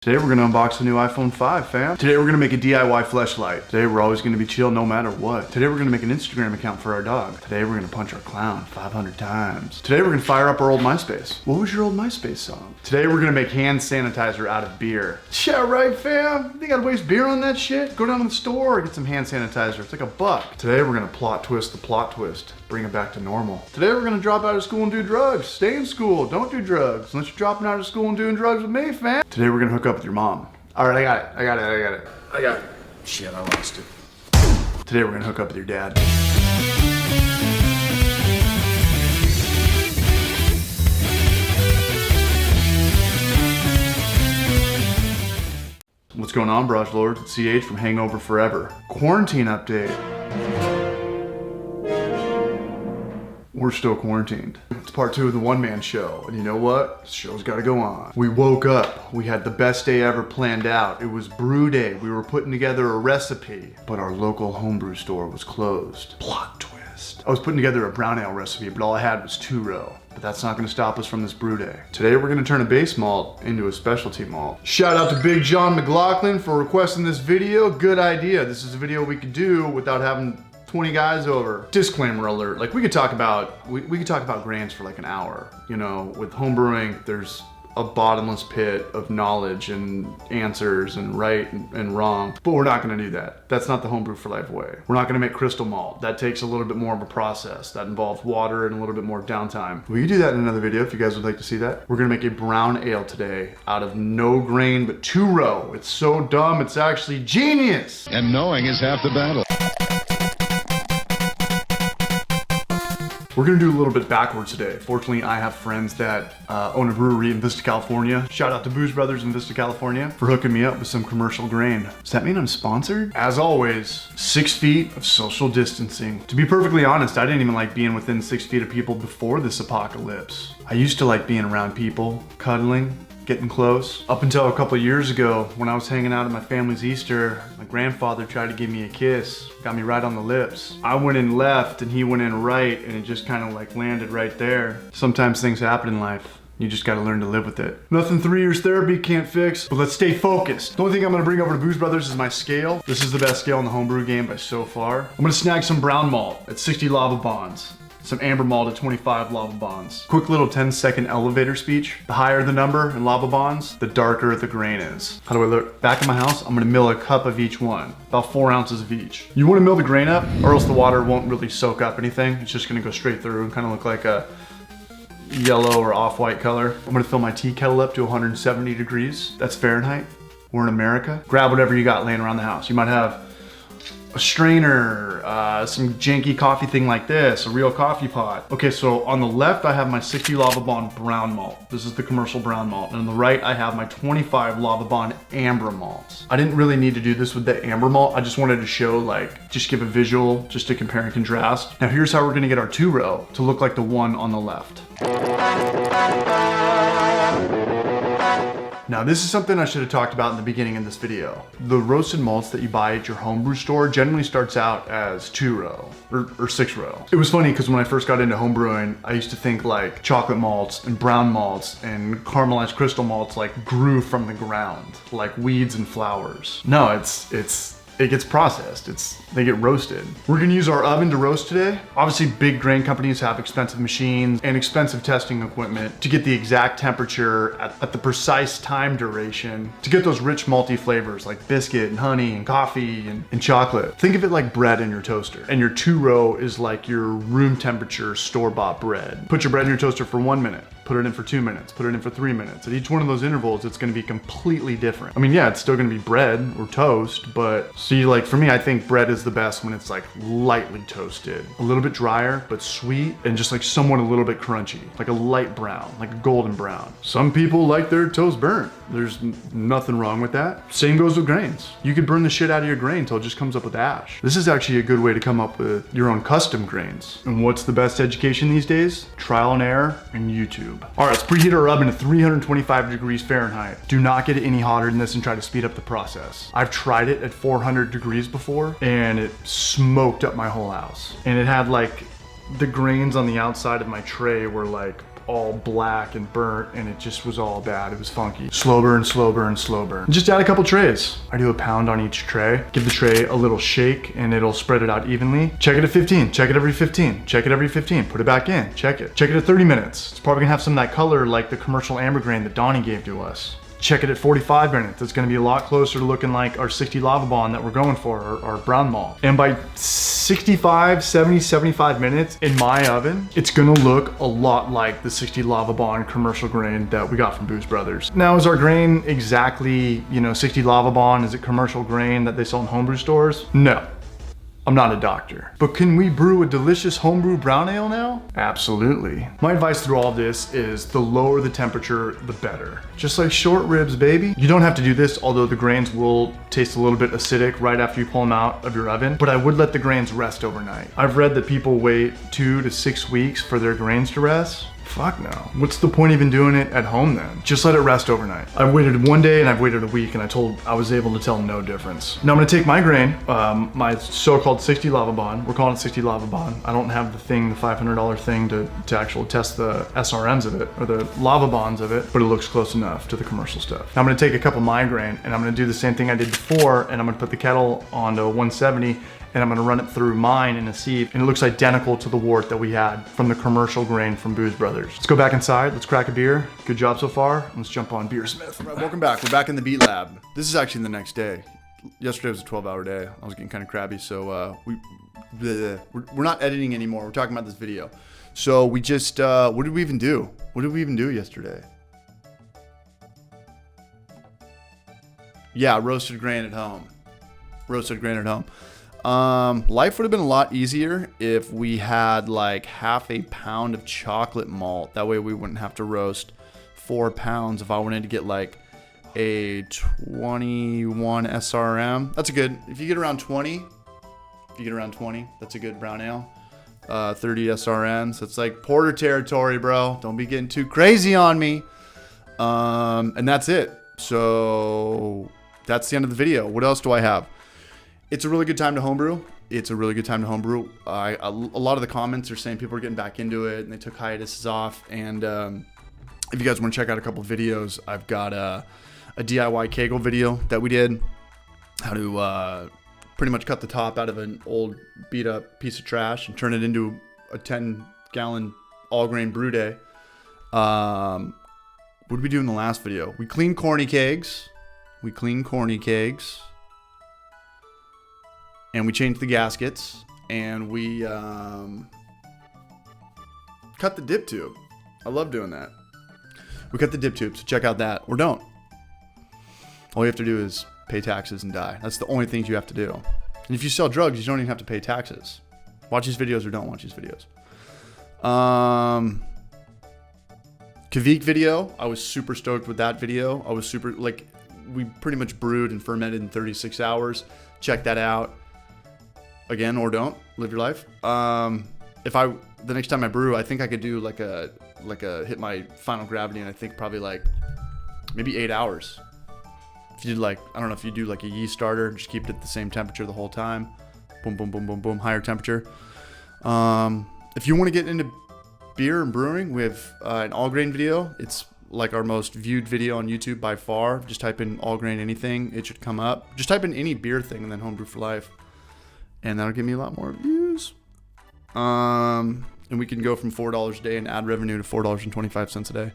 Today we're gonna unbox the new iPhone 5, fam. Today we're gonna make a DIY fleshlight. Today we're always gonna be chill no matter what. Today we're gonna make an Instagram account for our dog. Today we're gonna punch our clown 500 times. Today we're gonna fire up our old MySpace. What was your old MySpace song? Today we're gonna make hand sanitizer out of beer. Yeah, right, fam? They gotta waste beer on that shit? Go down to the store, get some hand sanitizer. It's like $1. Today we're gonna plot twist the plot twist. Bring it back to normal. Today we're gonna drop out of school and do drugs. Stay in school, don't do drugs. Unless you're dropping out of school and doing drugs with me, fam. Today we're gonna hook up with your mom. All right, I got it. Shit, I lost it. Today we're gonna hook up with your dad. What's going on, Barrage Lords? It's CH from Hangover Forever. Quarantine update. We're still quarantined. It's part 2 of the one-man show, and you know what? The show's gotta go on. We woke up, we had the best day ever planned out. It was brew day, we were putting together a recipe, but our local homebrew store was closed. Plot twist. I was putting together a brown ale recipe, but all I had was 2-row. But that's not gonna stop us from this brew day. Today we're gonna turn a base malt into a specialty malt. Shout out to Big John McLaughlin for requesting this video. Good idea. This is a video we could do without having 20 guys over. Disclaimer alert, like we could talk about grains for like an hour. You know, with homebrewing, there's a bottomless pit of knowledge and answers and right and wrong, but we're not gonna do that. That's not the homebrew for life way. We're not gonna make crystal malt. That takes a little bit more of a process. That involves water and a little bit more downtime. We could do that in another video if you guys would like to see that. We're gonna make a brown ale today out of no grain, but 2-row. It's so dumb, it's actually genius. And knowing is half the battle. We're gonna do a little bit backwards today. Fortunately, I have friends that own a brewery in Vista, California. Shout out to Booze Brothers in Vista, California for hooking me up with some commercial grain. Does that mean I'm sponsored? As always, 6 feet of social distancing. To be perfectly honest, I didn't even like being within 6 feet of people before this apocalypse. I used to like being around people, cuddling, getting close. Up until a couple years ago, when I was hanging out at my family's Easter, my grandfather tried to give me a kiss, got me right on the lips. I went in left and he went in right, and it just kind of like landed right there. Sometimes things happen in life. You just gotta learn to live with it. Nothing 3 years therapy can't fix, but let's stay focused. The only thing I'm gonna bring over to Booze Brothers is my scale. This is the best scale in the homebrew game by so far. I'm gonna snag some brown malt at 60 lava bonds. Some amber malt at 25 lava bonds. Quick little 10-second elevator speech. The higher the number in lava bonds, the darker the grain is. How do I look? Back in my house, I'm gonna mill a cup of each one. About 4 ounces of each. You wanna mill the grain up, or else the water won't really soak up anything. It's just gonna go straight through and kind of look like a yellow or off-white color. I'm gonna fill my tea kettle up to 170 degrees. That's Fahrenheit. We're in America. Grab whatever you got laying around the house. You might have a strainer, some janky coffee thing like this, a real coffee pot. Okay, so on the left, I have my 60 lava bond brown malt. This is the commercial brown malt. And on the right, I have my 25 lava bond amber malt. I didn't really need to do this with the amber malt. I just wanted to show, like, just give a visual, just to compare and contrast. Now here's how we're gonna get our 2-row to look like the one on the left. Now this is something I should have talked about in the beginning of this video. The roasted malts that you buy at your homebrew store generally starts out as 2-row or 6-row. It was funny because when I first got into homebrewing, I used to think like chocolate malts and brown malts and caramelized crystal malts like grew from the ground, like weeds and flowers. No, it gets processed. They get roasted. We're gonna use our oven to roast today. Obviously, big grain companies have expensive machines and expensive testing equipment to get the exact temperature at the precise time duration to get those rich malty flavors like biscuit and honey and coffee and chocolate. Think of it like bread in your toaster. And your 2-row is like your room temperature store-bought bread. Put your bread in your toaster for 1 minute. Put it in for 2 minutes, put it in for 3 minutes. At each one of those intervals, it's gonna be completely different. I mean, yeah, it's still gonna be bread or toast, but see, like for me, I think bread is the best when it's like lightly toasted. A little bit drier, but sweet, and just like somewhat a little bit crunchy, like a light brown, like a golden brown. Some people like their toast burnt. There's nothing wrong with that. Same goes with grains. You could burn the shit out of your grain until it just comes up with ash. This is actually a good way to come up with your own custom grains. And what's the best education these days? Trial and error and YouTube. All right, let's preheat our oven to 325 degrees Fahrenheit. Do not get it any hotter than this and try to speed up the process. I've tried it at 400 degrees before and it smoked up my whole house. And it had like, the grains on the outside of my tray were like all black and burnt, and it just was all bad. It was funky. Slow burn, slow burn, slow burn. And just add a couple trays. I do a pound on each tray. Give the tray a little shake and it'll spread it out evenly. Check it at 15, check it every 15, check it every 15, put it back in, check it. Check it at 30 minutes. It's probably gonna have some of that color like the commercial amber grain that Donnie gave to us. Check it at 45 minutes. It's gonna be a lot closer to looking like our 60 lava bond that we're going for, our brown malt. And by 65, 70, 75 minutes in my oven, it's gonna look a lot like the 60 lava bond commercial grain that we got from Booze Brothers. Now, is our grain exactly, 60 lava bond? Is it commercial grain that they sell in homebrew stores? No. I'm not a doctor. But can we brew a delicious homebrew brown ale now? Absolutely. My advice through all this is the lower the temperature, the better. Just like short ribs, baby. You don't have to do this, although the grains will taste a little bit acidic right after you pull them out of your oven, but I would let the grains rest overnight. I've read that people wait 2 to 6 weeks for their grains to rest. Fuck no. What's the point even doing it at home then? Just let it rest overnight. I've waited 1 day and I've waited a week, and I was able to tell no difference. Now I'm gonna take my grain, my so-called 60 lava bond. We're calling it 60 lava bond. I don't have the $500 thing to actually test the SRMs of it, or the lava bonds of it, but it looks close enough to the commercial stuff. Now I'm gonna take a cup of my grain and I'm gonna do the same thing I did before, and I'm gonna put the kettle onto 170, and I'm gonna run it through mine in a sieve, and it looks identical to the wort that we had from the commercial grain from Booze Brothers. Let's go back inside, let's crack a beer. Good job so far. Let's jump on Beer Smith. All right, welcome back. We're back in the beat lab. This is actually the next day. Yesterday was a 12-hour day. I was getting kind of crabby, so we're not editing anymore. We're talking about this video. So we just, what did we even do? What did we even do yesterday? Yeah, roasted grain at home. Roasted grain at home. Life would have been a lot easier if we had like half a pound of chocolate malt. That way we wouldn't have to roast 4 pounds if I wanted to get like a 21 SRM. That's a good, if you get around 20, that's a good brown ale. 30 SRMs. It's like porter territory, bro. Don't be getting too crazy on me. And that's it. So that's the end of the video. What else do I have? It's a really good time to homebrew. A lot of the comments are saying people are getting back into it and they took hiatuses off. And if you guys want to check out a couple of videos, I've got a DIY kegel video that we did. How to pretty much cut the top out of an old beat up piece of trash and turn it into a 10-gallon all grain brew day. What did we do in the last video? We cleaned corny kegs. And we changed the gaskets, and we cut the dip tube. I love doing that. We cut the dip tube, so check out that. Or don't. All you have to do is pay taxes and die. That's the only things you have to do. And if you sell drugs, you don't even have to pay taxes. Watch these videos or don't watch these videos. Kavik video, I was super stoked with that video. I was super, we pretty much brewed and fermented in 36 hours. Check that out. Again, or don't. Live your life. The next time I brew, I think I could do like a hit my final gravity, and I think probably like maybe 8 hours. If you did I don't know if you do like a yeast starter, just keep it at the same temperature the whole time. Boom, boom, boom, boom, boom, higher temperature. If you want to get into beer and brewing, we have an all grain video. It's like our most viewed video on YouTube by far. Just type in all grain anything, it should come up. Just type in any beer thing and then homebrew for life. And that'll give me a lot more views. And we can go from $4 a day in ad revenue to $4.25 a day.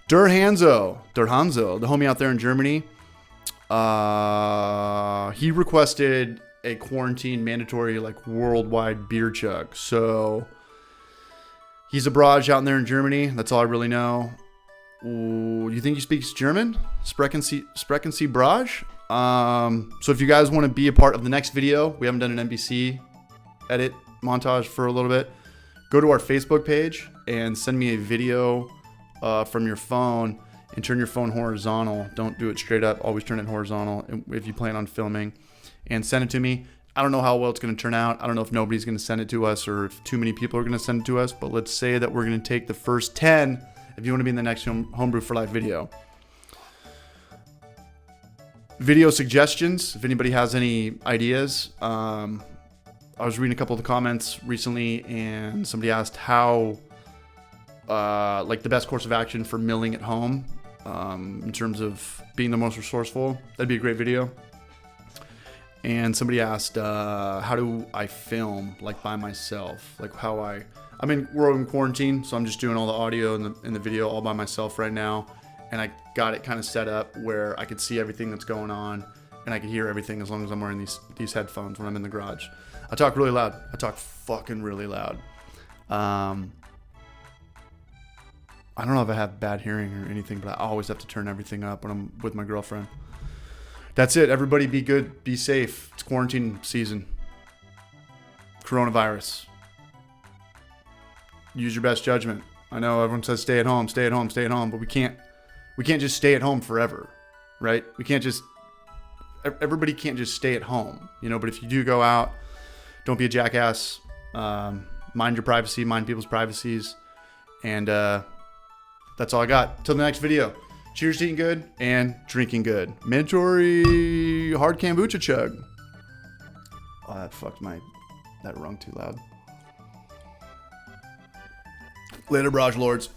Der Hanzo, the homie out there in Germany, he requested a quarantine mandatory worldwide beer chug. So he's a barrage out there in Germany. That's all I really know. Ooh, you think he speaks German? Sprechen Sie Barrage? So if you guys want to be a part of the next video, we haven't done an NBC edit montage for a little bit. Go to our Facebook page and send me a video from your phone, and turn your phone horizontal. Don't do it straight up. Always turn it horizontal if you plan on filming, and send it to me. I don't know how well it's going to turn out. I don't know if nobody's going to send it to us or if too many people are going to send it to us, but let's say that we're going to take the first 10 if you want to be in the next Homebrew for Life video. Video suggestions, if anybody has any ideas. I was reading a couple of the comments recently, and somebody asked how like the best course of action for milling at home, in terms of being the most resourceful. That'd be a great video. And somebody asked, how do I film like by myself? Like we're in quarantine, so I'm just doing all the audio and the video all by myself right now. And I got it kind of set up where I could see everything that's going on and I could hear everything as long as I'm wearing these headphones when I'm in the garage. I talk really loud. I talk fucking really loud. I don't know if I have bad hearing or anything, but I always have to turn everything up when I'm with my girlfriend. That's it. Everybody be good. Be safe. It's quarantine season. Coronavirus. Use your best judgment. I know everyone says stay at home, stay at home, stay at home, but we can't just stay at home forever, right? Everybody can't just stay at home, but if you do go out, don't be a jackass. Mind your privacy, mind people's privacies. And that's all I got. Till the next video. Cheers to eating good and drinking good. Mandatory hard kombucha chug. Oh, that rung too loud. Later, barrage lords.